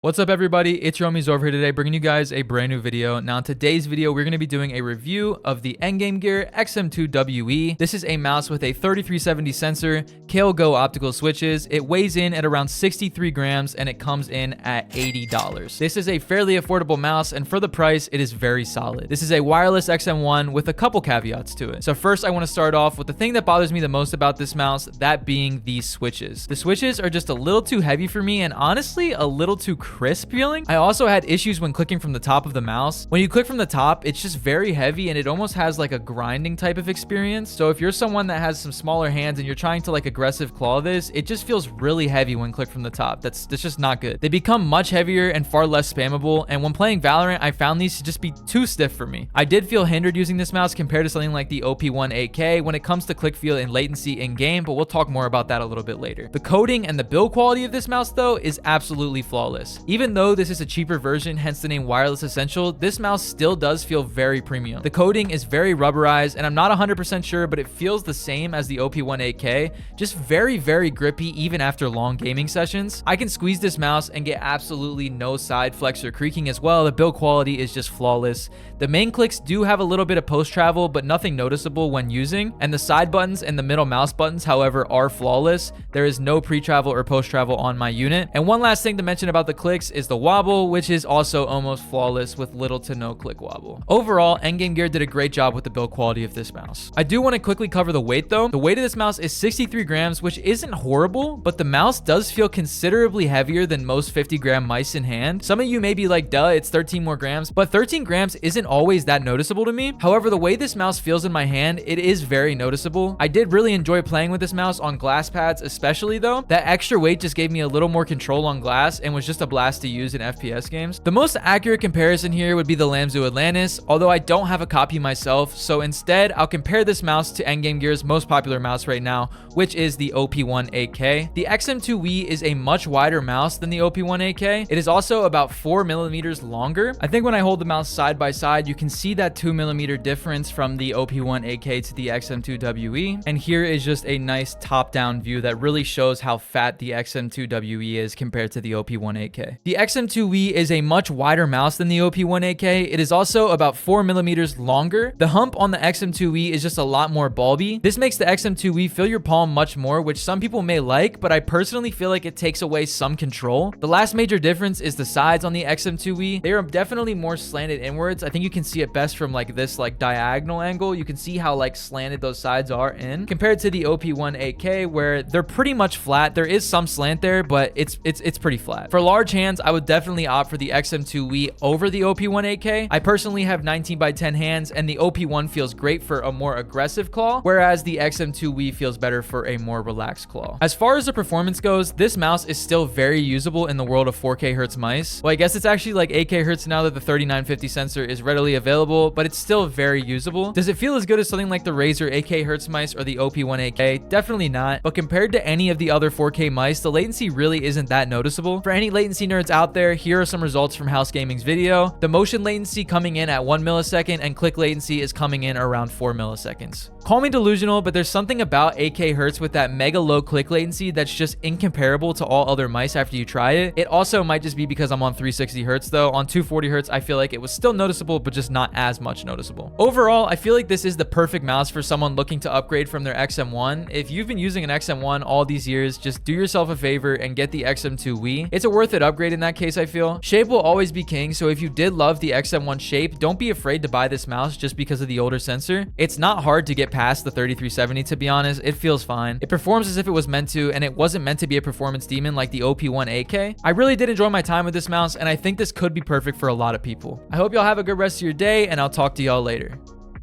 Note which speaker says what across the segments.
Speaker 1: What's up everybody, it's your homie Zorv here today, bringing you guys a brand new video. Now in today's video, we're going to be doing a review of the Endgame Gear XM2we. This is a mouse with a 3370 sensor, Go optical switches. It weighs in at around 63 grams and it comes in at $80. This is a fairly affordable mouse, and for the price, it is very solid. This is a wireless XM1 with a couple caveats to it. So first, I want to start off with the thing that bothers me the most about this mouse, that being the switches. The switches are just a little too heavy for me and honestly a little too crisp feeling. I also had issues when clicking from the top of the mouse. When you click from the top, it's just very heavy and it almost has like a grinding type of experience. So if you're someone that has some smaller hands and you're trying to like aggressive claw this, it just feels really heavy when clicked from the top. That's just not good. They become much heavier and far less spammable, and when playing Valorant, I found these to just be too stiff for me. I did feel hindered using this mouse compared to something like the OP1AK when it comes to click feel and latency in game, but we'll talk more about that a little bit later. The coding and the build quality of this mouse though is absolutely flawless. Even though this is a cheaper version, hence the name Wireless Essential, this mouse still does feel very premium. The coating is very rubberized, and I'm not 100% sure, but it feels the same as the OP1AK, just very grippy even after long gaming sessions. I can squeeze this mouse and get absolutely no side flex or creaking as well. The build quality is just flawless. The main clicks do have a little bit of post travel, but nothing noticeable when using, and the side buttons and the middle mouse buttons, however, are flawless. There is no pre-travel or post-travel on my unit. And one last thing to mention about the clicks is the wobble, which is also almost flawless with little to no click wobble. Overall, Endgame Gear did a great job with the build quality of this mouse. I do want to quickly cover the weight though. The weight of this mouse is 63 grams, which isn't horrible, but the mouse does feel considerably heavier than most 50-gram mice in hand. Some of you may be like, duh, it's 13 more grams, but 13 grams isn't always that noticeable to me. However, the way this mouse feels in my hand, it is very noticeable. I did really enjoy playing with this mouse on glass pads, especially though. That extra weight just gave me a little more control on glass and was just a blast to use in FPS games. The most accurate comparison here would be the Lamzu Atlantis, although I don't have a copy myself, so instead I'll compare this mouse to Endgame Gear's most popular mouse right now, which is the OP1AK. The XM2we is a much wider mouse than the OP1AK. It is also about 4 millimeters longer. I think when I hold the mouse side by side, you can see that 2 millimeter difference from the OP1AK to the XM2we, and here is just a nice top-down view that really shows how fat the XM2we is compared to the OP1AK. The XM2we is a much wider mouse than the OP1AK. It is also about 4 millimeters longer. The hump on the XM2we is just a lot more bulby. This makes the XM2we feel your palm much more, which some people may like, but I personally feel like it takes away some control. The last major difference is the sides on the XM2we. They are definitely more slanted inwards. I think you can see it best from like this like diagonal angle. You can see how like slanted those sides are in compared to the OP1AK, where they're pretty much flat. There is some slant there, but it's pretty flat. For large hands, I would definitely opt for the XM2we over the OP1AK. I personally have 19 by 10 hands, and the OP1 feels great for a more aggressive claw, whereas the XM2we feels better for a more relaxed claw. As far as the performance goes, this mouse is still very usable in the world of 4K Hertz mice. Well, I guess it's actually like 8K Hertz now that the 3950 sensor is readily available, but it's still very usable. Does it feel as good as something like the Razer 8K Hertz mice or the OP1AK? Definitely not, but compared to any of the other 4K mice, the latency really isn't that noticeable. For any latency nerds out there, here are some results from House Gaming's video. The motion latency coming in at 1 millisecond and click latency is coming in around 4 milliseconds. Call me delusional, but there's something about 8K Hertz with that mega low click latency that's just incomparable to all other mice after you try it. It also might just be because I'm on 360 Hertz though. On 240 Hertz, I feel like it was still noticeable, but just not as much noticeable. Overall, I feel like this is the perfect mouse for someone looking to upgrade from their XM1. If you've been using an XM1 all these years, just do yourself a favor and get the XM2we. It's a worth it upgrade in that case, I feel. Shape will always be king, so if you did love the XM1 shape, don't be afraid to buy this mouse just because of the older sensor. It's not hard to get past the 3370, to be honest. It feels fine. It performs as if it was meant to, and it wasn't meant to be a performance demon like the OP1AK. I really did enjoy my time with this mouse, and I think this could be perfect for a lot of people. I hope y'all have a good rest of your day, and I'll talk to y'all later.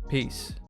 Speaker 1: Peace.